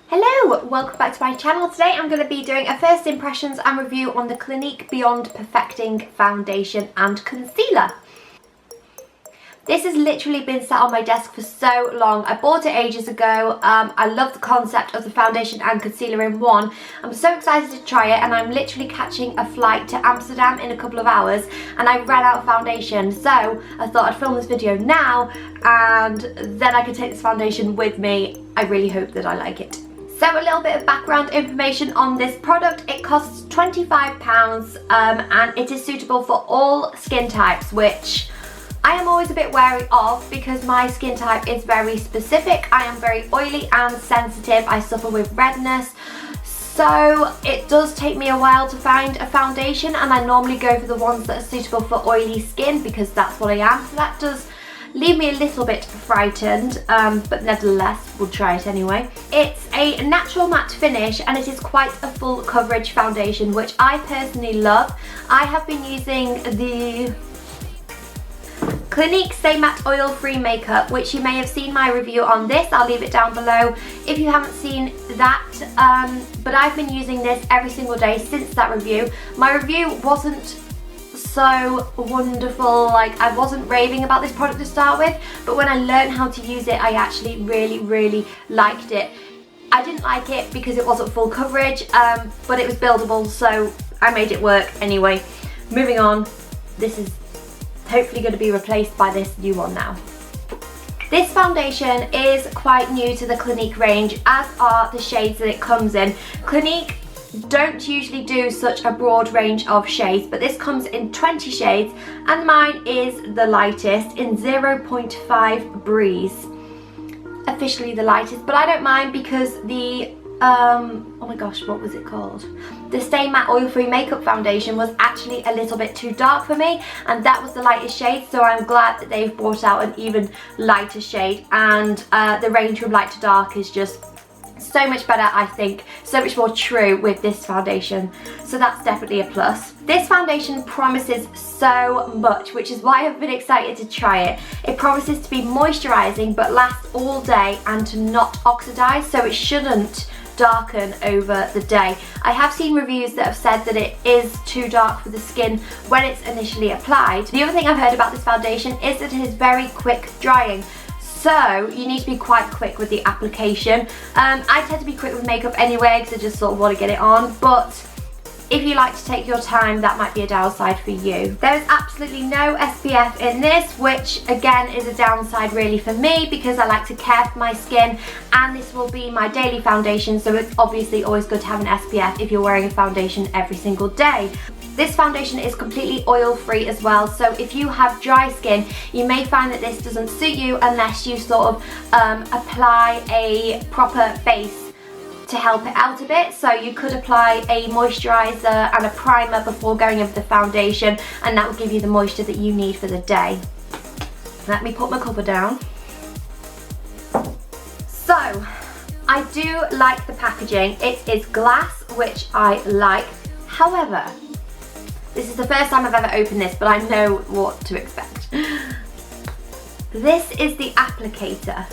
Hello, welcome back to my channel. Today I'm going to be doing a first impressions and review on the Clinique Beyond Perfecting Foundation and Concealer. This has literally been sat on my desk for so long. I bought it ages ago. I love the concept of the foundation and concealer in one. I'm so excited to try it, and I'm literally catching a flight to Amsterdam in a couple of hours, and I ran out of foundation. So I thought I'd film this video now and then I could take this foundation with me. I really hope that I like it. So a little bit of background information on this product. It costs £25 and it is suitable for all skin types, which I am always a bit wary of because my skin type is very specific. I am very oily and sensitive. I suffer with redness. So it does take me a while to find a foundation, and I normally go for the ones that are suitable for oily skin because that's what I am. So that does leave me a little bit frightened, but nevertheless we'll try it anyway. It's a natural matte finish and it is quite a full coverage foundation, which I personally love. I have been using the Clinique Stay Matte Oil Free Makeup, which you may have seen my review on this. I'll leave it down below if you haven't seen that, but I've been using this every single day since that review. My review wasn't so wonderful, like I wasn't raving about this product to start with, but when I learned how to use it, I actually really liked it. I didn't like it because it wasn't full coverage, but it was buildable, so I made it work anyway. Moving on, this is hopefully going to be replaced by this new one now. This foundation is quite new to the Clinique range, as are the shades that it comes in. Clinique don't usually do such a broad range of shades, but this comes in 20 shades and mine is the lightest in 0.5 Breeze. Officially the lightest, but I don't mind because the oh my gosh, what was it called? The Stay Matte Oil Free Makeup Foundation was actually a little bit too dark for me, and that was the lightest shade, so I'm glad that they've brought out an even lighter shade, and the range from light to dark is just so much better, I think, so much more true with this foundation, so that's definitely a plus. This foundation promises so much, which is why I've been excited to try it. It promises to be moisturising but last all day and to not oxidize, so it shouldn't darken over the day. I have seen reviews that have said that it is too dark for the skin when it's initially applied. The other thing I've heard about this foundation is that it is very quick drying. So you need to be quite quick with the application. I tend to be quick with makeup anyway because I just sort of want to get it on, but if you like to take your time, that might be a downside for you. There is absolutely no SPF in this, which again is a downside really for me because I like to care for my skin, and this will be my daily foundation, so it's obviously always good to have an SPF if you're wearing a foundation every single day. This foundation is completely oil free as well, so if you have dry skin, you may find that this doesn't suit you unless you sort of apply a proper base to help it out a bit. So you could apply a moisturiser and a primer before going over the foundation, and that will give you the moisture that you need for the day. Let me put my cover down. So I do like the packaging. It is glass, which I like. However, this is the first time I've ever opened this, but I know what to expect. This is the applicator.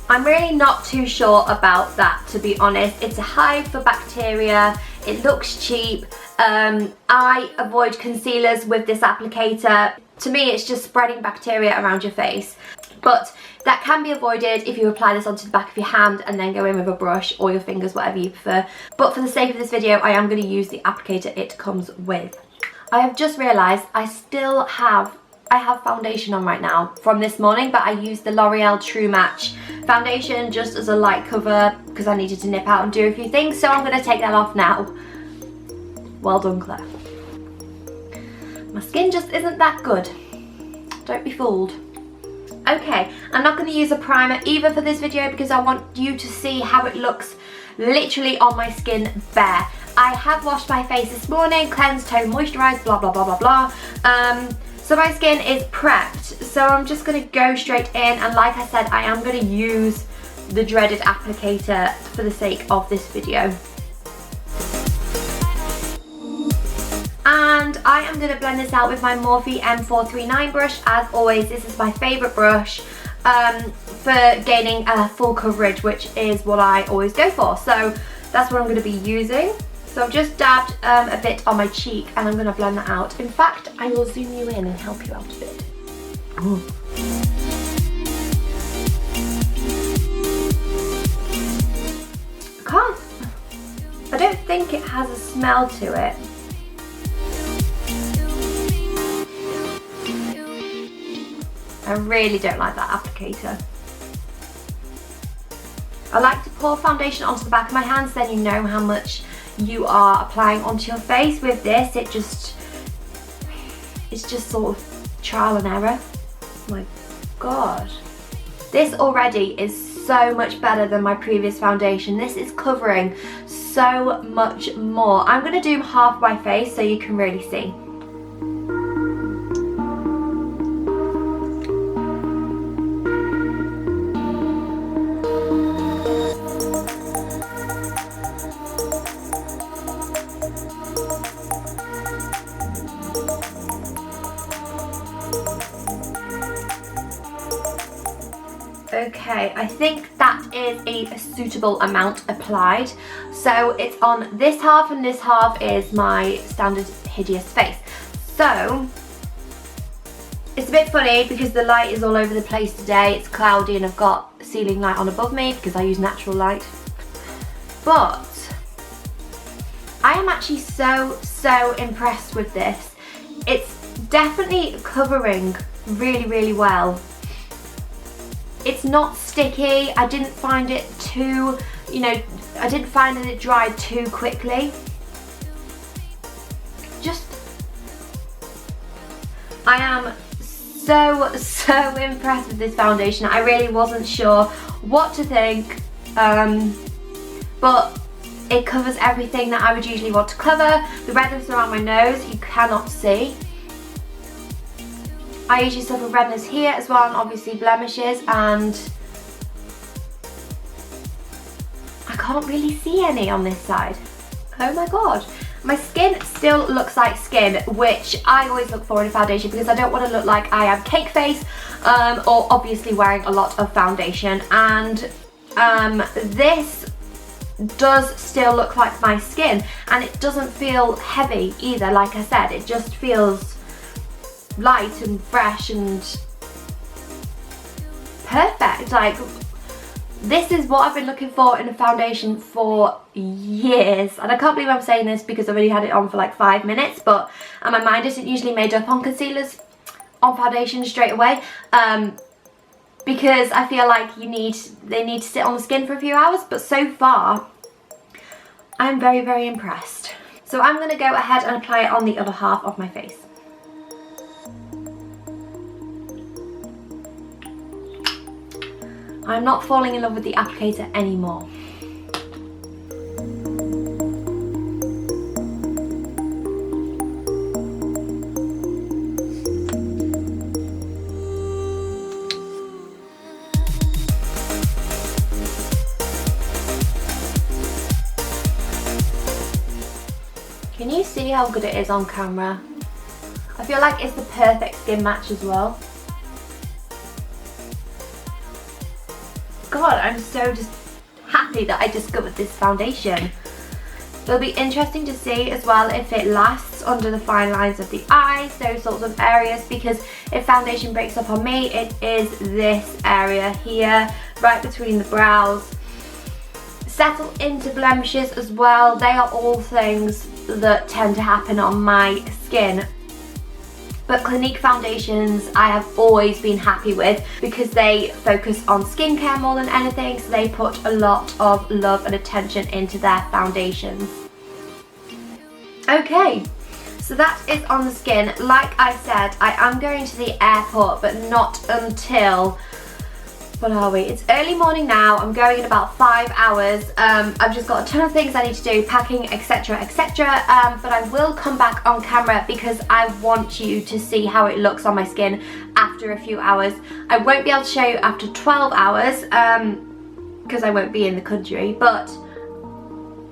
I'm really not too sure about that, to be honest. It's a hive for bacteria. It looks cheap. I avoid concealers with this applicator. To me, it's just spreading bacteria around your face. But that can be avoided if you apply this onto the back of your hand and then go in with a brush or your fingers, whatever you prefer. But for the sake of this video, I am going to use the applicator it comes with. I have just realised I have foundation on right now from this morning, but I used the L'Oreal True Match foundation just as a light cover because I needed to nip out and do a few things, so I'm going to take that off now. Well done, Claire. My skin just isn't that good. Don't be fooled. Okay, I'm not going to use a primer either for this video because I want you to see how it looks literally on my skin bare. I have washed my face this morning, cleansed, toned, moisturised, blah blah blah blah blah. So my skin is prepped, so I'm just going to go straight in, and like I said, I am going to use the dreaded applicator for the sake of this video. And I am going to blend this out with my Morphe M439 brush. As always, this is my favourite brush. for gaining a full coverage, which is what I always go for. So that's what I'm going to be using. So I've just dabbed a bit on my cheek and I'm going to blend that out. In fact, I will zoom you in and help you out a bit. Ooh. I don't think it has a smell to it. I really don't like that applicator. I like to pour foundation onto the back of my hands, then you know how much you are applying onto your face. With this, it's just sort of trial and error. Oh my God. This already is so much better than my previous foundation. This is covering so much more. I'm going to do half my face so you can really see. Okay, I think that is a suitable amount applied. So it's on this half and this half is my standard hideous face. So it's a bit funny because the light is all over the place today. It's cloudy and I've got ceiling light on above me because I use natural light. But I am actually so impressed with this. It's definitely covering really, really well. It's not sticky. I didn't find it too, I didn't find that it dried too quickly. I am so impressed with this foundation. I really wasn't sure what to think, but it covers everything that I would usually want to cover. The redness around my nose, you cannot see. I usually suffer redness here as well, and obviously blemishes, and I can't really see any on this side. Oh my God. My skin still looks like skin, which I always look for in a foundation because I don't want to look like I am cake face or obviously wearing a lot of foundation. And this does still look like my skin, and it doesn't feel heavy either. Like I said, it just feels light and fresh and perfect. Like, this is what I've been looking for in a foundation for years, and I can't believe I'm saying this because I've only had it on for like 5 minutes, but my mind isn't usually made up on concealers on foundation straight away, because I feel like they need to sit on the skin for a few hours. But so far I'm very impressed. So I'm going to go ahead and apply it on the other half of my face. I'm not falling in love with the applicator anymore. Can you see how good it is on camera? I feel like it's the perfect skin match as well. God, I'm so just happy that I discovered this foundation. It'll be interesting to see as well if it lasts under the fine lines of the eyes, those sorts of areas, because if foundation breaks up on me, it is this area here, right between the brows. Settle into blemishes as well. They are all things that tend to happen on my skin. But Clinique foundations I have always been happy with because they focus on skincare more than anything, so they put a lot of love and attention into their foundations. Okay, so that is on the skin. Like I said, I am going to the airport, but not until, what are we? It's early morning now. I'm going in about 5 hours. I've just got a ton of things I need to do, packing, etc, etc. But I will come back on camera because I want you to see how it looks on my skin after a few hours. I won't be able to show you after 12 hours because I won't be in the country, but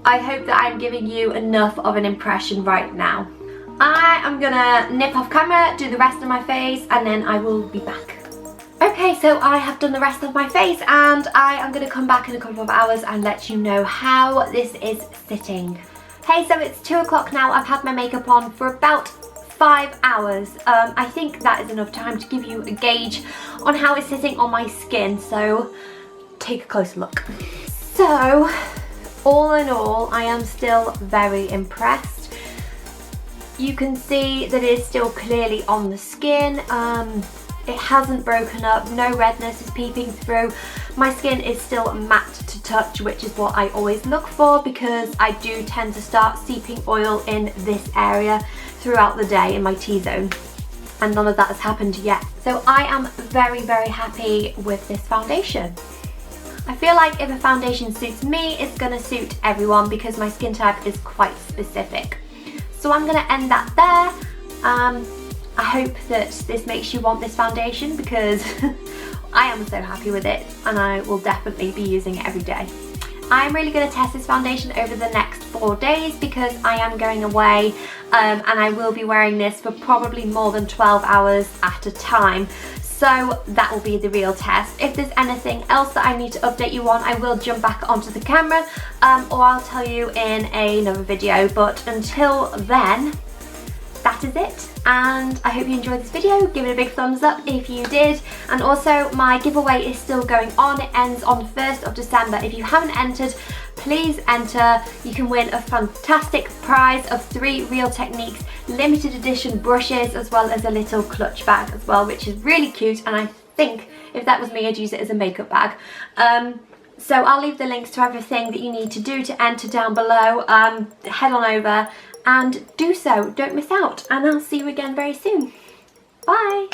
I hope that I'm giving you enough of an impression right now. I am gonna nip off camera, do the rest of my face, and then I will be back. Okay, so I have done the rest of my face and I am going to come back in a couple of hours and let you know how this is sitting. Hey, so it's 2 o'clock now. I've had my makeup on for about 5 hours. I think that is enough time to give you a gauge on how it's sitting on my skin, so take a closer look. So, all in all, I am still very impressed. You can see that it is still clearly on the skin. It hasn't broken up, no redness is peeping through. My skin is still matte to touch, which is what I always look for because I do tend to start seeping oil in this area throughout the day in my T-zone, and none of that has happened yet. So I am very, very happy with this foundation. I feel like if a foundation suits me, it's gonna suit everyone because my skin type is quite specific. So I'm gonna end that there. I hope that this makes you want this foundation because I am so happy with it and I will definitely be using it every day. I'm really going to test this foundation over the next 4 days because I am going away and I will be wearing this for probably more than 12 hours at a time. So that will be the real test. If there's anything else that I need to update you on, I will jump back onto the camera or I'll tell you in another video. But until then, that is it, and I hope you enjoyed this video. Give it a big thumbs up if you did, and also my giveaway is still going on. It ends on 1st of December. If you haven't entered, please enter. You can win a fantastic prize of 3 Real Techniques limited edition brushes, as well as a little clutch bag as well, which is really cute, and I think if that was me, I'd use it as a makeup bag. So I'll leave the links to everything that you need to do to enter down below. Head on over and do so, don't miss out, and I'll see you again very soon. Bye!